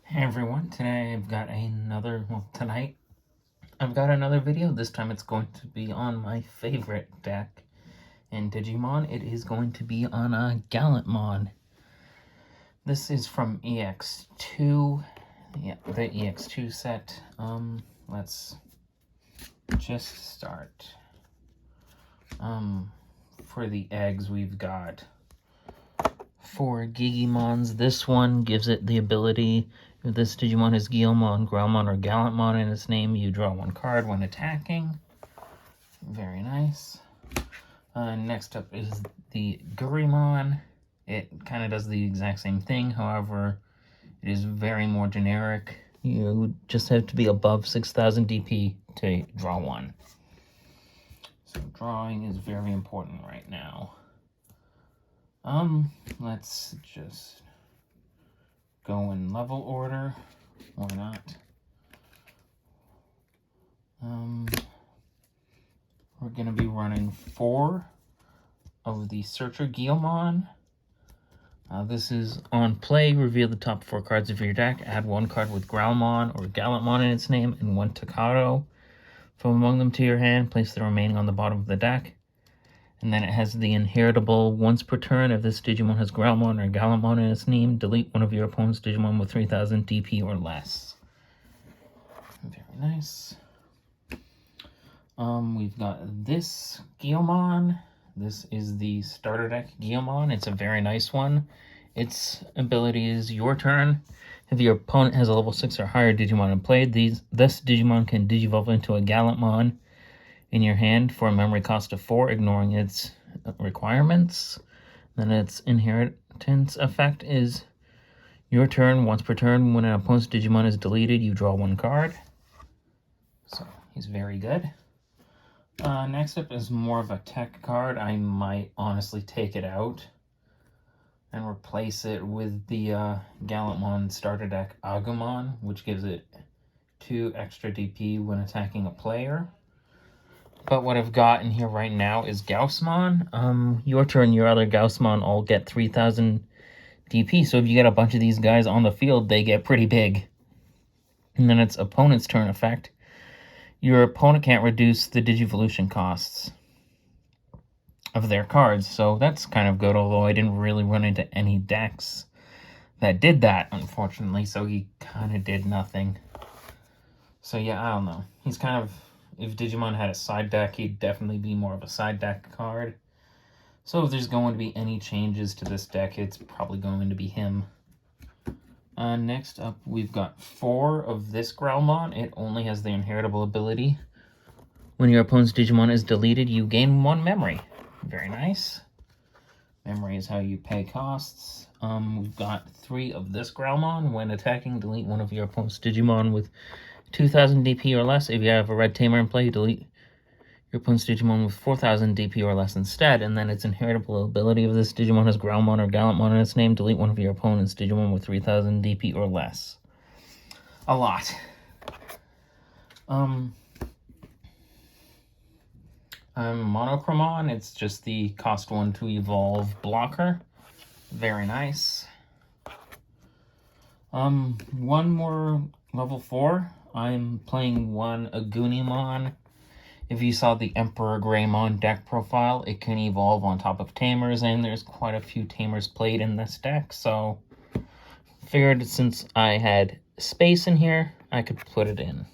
Hey everyone, tonight I've got another video. This time it's going to be on my favorite deck in Digimon. It is going to be on a Gallantmon. This is from EX2, the EX2 set. Let's just start. For the eggs, we've got 4 Gigimons. This one gives it the ability, if this Digimon has Guilmon, Growlmon, or Gallantmon in its name, you draw 1 card when attacking. Very nice. Next up is the Gurimon. It kind of does the exact same thing, however, it is very more generic. You just have to be above 6,000 DP to draw 1. So drawing is very important right now. Let's just go in level order, or not. We're gonna be running 4 of the Searcher Guilmon. This is on play, reveal the top 4 cards of your deck, add 1 card with Growlmon or Gallantmon in its name, and 1 Takato from among them to your hand, place the remaining on the bottom of the deck. And then it has the inheritable once per turn. If this Digimon has Growlmon or Gallantmon in its name, delete one of your opponent's Digimon with 3,000 DP or less. Very nice. We've got this Guilmon. This is the starter deck Guilmon. It's a very nice one. Its ability is your turn. If your opponent has a level 6 or higher Digimon in play, this Digimon can Digivolve into a Gallantmon in your hand for a memory cost of 4, ignoring its requirements. Then its inheritance effect is your turn. Once per turn, when an opponent's Digimon is deleted, you draw 1 card. So he's very good. Next up is more of a tech card. I might honestly take it out and replace it with the Gallantmon starter deck Agumon, which gives it 2 extra DP when attacking a player. But what I've got in here right now is Gaussmon. Your turn, your other Gaussmon all get 3,000 DP. So if you get a bunch of these guys on the field, they get pretty big. And then its opponent's turn effect. Your opponent can't reduce the Digivolution costs of their cards. So that's kind of good, although I didn't really run into any decks that did that, unfortunately. So he kind of did nothing. So yeah, I don't know. He's kind of... If Digimon had a side deck, he'd definitely be more of a side deck card. So if there's going to be any changes to this deck, it's probably going to be him. Next up, we've got 4 of this Growlmon. It only has the inheritable ability. When your opponent's Digimon is deleted, you gain 1 memory. Very nice. Memory is how you pay costs. We've got 3 of this Growlmon. When attacking, delete one of your opponent's Digimon with 2,000 DP or less. If you have a red tamer in play, delete your opponent's Digimon with 4,000 DP or less instead. And then its inheritable ability, if this Digimon has Growlmon or Gallantmon in its name, delete one of your opponent's Digimon with 3,000 DP or less. A lot. Monochromon, it's just the cost 1 to evolve blocker. Very nice. One more level 4. I'm playing 1 Agunimon. If you saw the Emperor Greymon deck profile, it can evolve on top of Tamers, and there's quite a few Tamers played in this deck, so figured since I had space in here, I could put it in.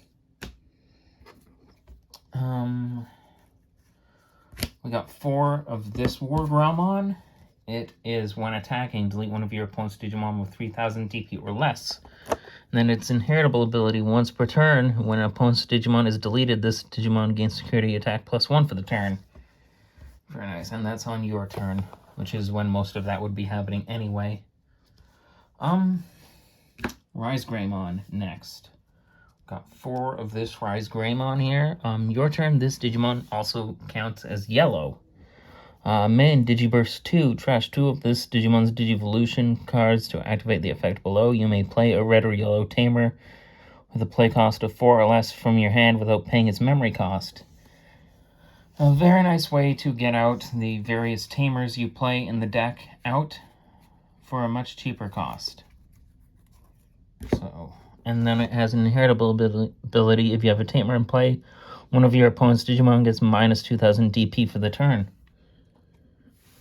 We got 4 of this War Growlmon. It is, when attacking, delete one of your opponent's Digimon with 3,000 DP or less. And then its inheritable ability, once per turn, when an opponent's Digimon is deleted, this Digimon gains security attack +1 for the turn. Very nice, and that's on your turn, which is when most of that would be happening anyway. Rise Greymon next. Got 4 of this Rise Greymon here. Your turn, this Digimon also counts as yellow. Main Digiburst 2, trash 2 of this Digimon's Digivolution cards to activate the effect below. You may play a red or yellow tamer with a play cost of 4 or less from your hand without paying its memory cost. A very nice way to get out the various tamers you play in the deck out for a much cheaper cost. So And then it has an inheritable ability. If you have a tamer in play, one of your opponent's Digimon gets minus 2000 DP for the turn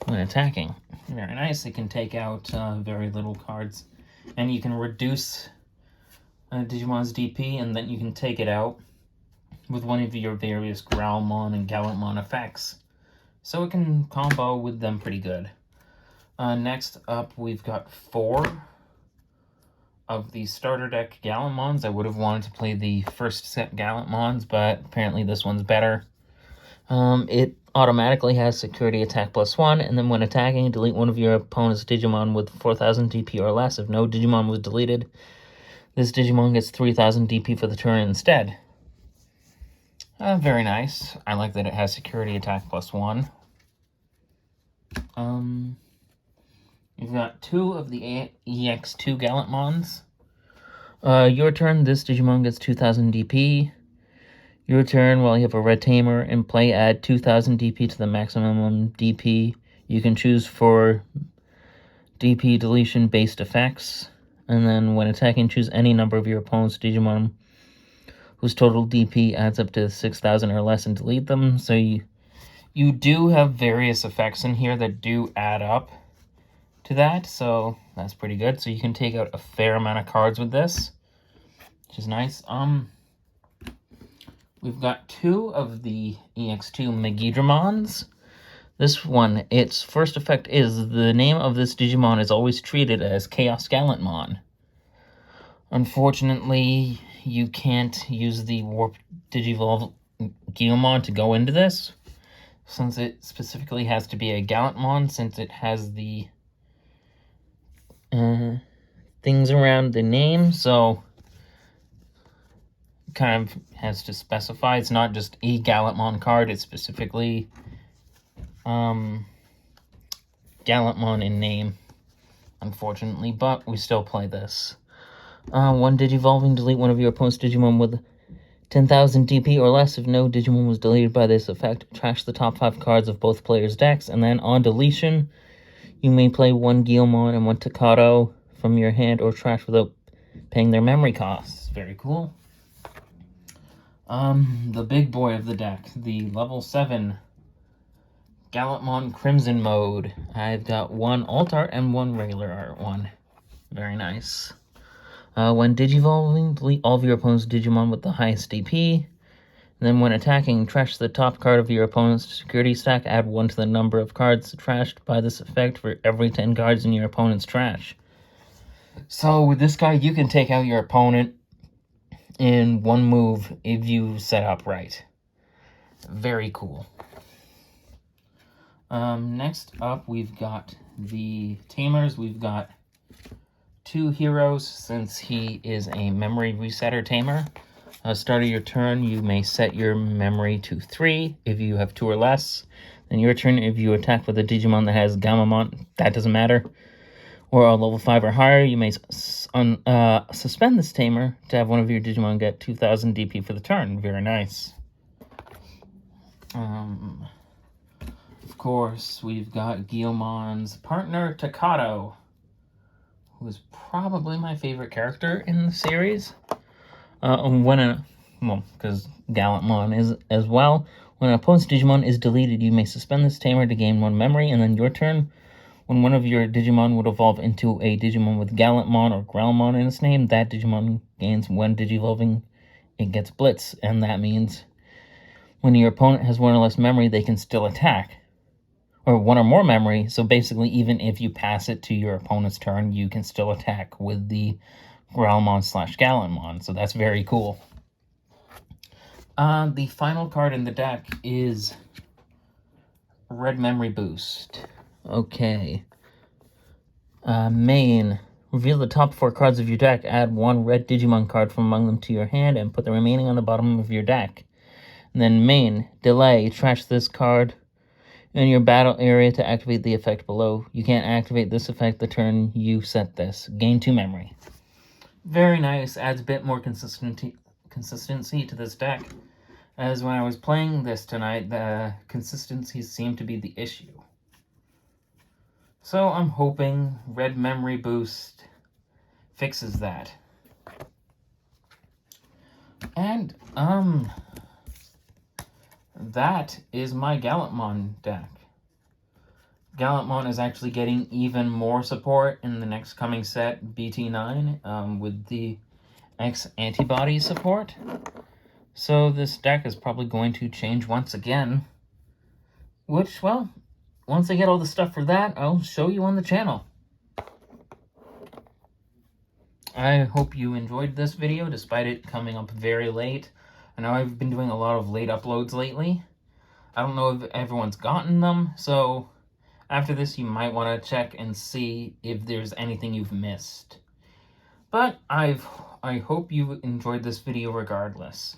when attacking. Very nice. It can take out very little cards. And you can reduce Digimon's DP, and then you can take it out with one of your various Growlmon and Gallantmon effects. So it can combo with them pretty good. Next up, we've got 4 of the starter deck Gallantmons. I would have wanted to play the first set Gallantmons, but apparently this one's better. It automatically has security attack +1, and then when attacking, delete one of your opponent's Digimon with 4000 DP or less. If no Digimon was deleted, this Digimon gets 3000 DP for the turn instead. Very nice. I like that it has security attack +1. You've got 2 of the EX2 Gallantmons. Your turn, this Digimon gets 2000 DP. Your turn, while you have a red tamer in play, add 2000 DP to the maximum DP you can choose for DP deletion based effects. And then when attacking, choose any number of your opponent's Digimon whose total DP adds up to 6000 or less and delete them. So you do have various effects in here that do add up to that, so that's pretty good. So you can take out a fair amount of cards with this, which is nice. We've got 2 of the EX2 Megidramons. This one, its first effect is the name of this Digimon is always treated as Chaos Gallantmon. Unfortunately, you can't use the Warp Digivolve Guilmon to go into this, since it specifically has to be a Gallantmon, since it has the things around the name, so it kind of has to specify. It's not just a Gallantmon card, it's specifically Gallantmon in name, unfortunately, but we still play this. 1 Digivolving, delete one of your opponent's Digimon with 10,000 DP or less. If no Digimon was deleted by this effect, trash the top 5 cards of both players' decks, and then on deletion, you may play 1 Guilmon and 1 Takato from your hand or trash without paying their memory costs. Very cool. The big boy of the deck, the level 7 Gallantmon Crimson mode. I've got 1 alt art and 1 regular art one. Very nice. When Digivolving, delete all of your opponent's Digimon with the highest DP. And then when attacking, trash the top card of your opponent's security stack. Add 1 to the number of cards trashed by this effect for every 10 cards in your opponent's trash. So with this guy, you can take out your opponent in 1 move if you set up right. Very cool. Next up, we've got the Tamers. We've got 2 heroes, since he is a memory resetter tamer. Start of your turn, you may set your memory to 3 if you have 2 or less. Then your turn, if you attack with a Digimon that has Gammamon, that doesn't matter, or a level 5 or higher, you may suspend this tamer to have one of your Digimon get 2000 DP for the turn. Very nice. Of course, we've got Guilmon's partner, Takato, who is probably my favorite character in the series. Because Gallantmon is as well. When an opponent's Digimon is deleted, you may suspend this tamer to gain 1 memory, and then your turn, when one of your Digimon would evolve into a Digimon with Gallantmon or Growlmon in its name, that Digimon gains 1 Digivolving, it gets Blitz, and that means when your opponent has 1 or less memory, they can still attack. Or 1 or more memory, so basically even if you pass it to your opponent's turn, you can still attack with the Growlmon/Gallantmon, so that's very cool. The final card in the deck is Red Memory Boost. Okay. Main. Reveal the top 4 cards of your deck. Add 1 red Digimon card from among them to your hand and put the remaining on the bottom of your deck. And then main. Delay. Trash this card in your battle area to activate the effect below. You can't activate this effect the turn you set this. Gain 2 memory. Very nice. Adds a bit more consistency to this deck. As when I was playing this tonight, the consistency seemed to be the issue. So I'm hoping Red Memory Boost fixes that. And, that is my Gallantmon deck. Gallantmon is actually getting even more support in the next coming set, BT9, with the X antibody support. So this deck is probably going to change once again. Which, well, once I get all the stuff for that, I'll show you on the channel. I hope you enjoyed this video, despite it coming up very late. I know I've been doing a lot of late uploads lately. I don't know if everyone's gotten them, so after this you might want to check and see if there's anything you've missed. But I hope you enjoyed this video regardless.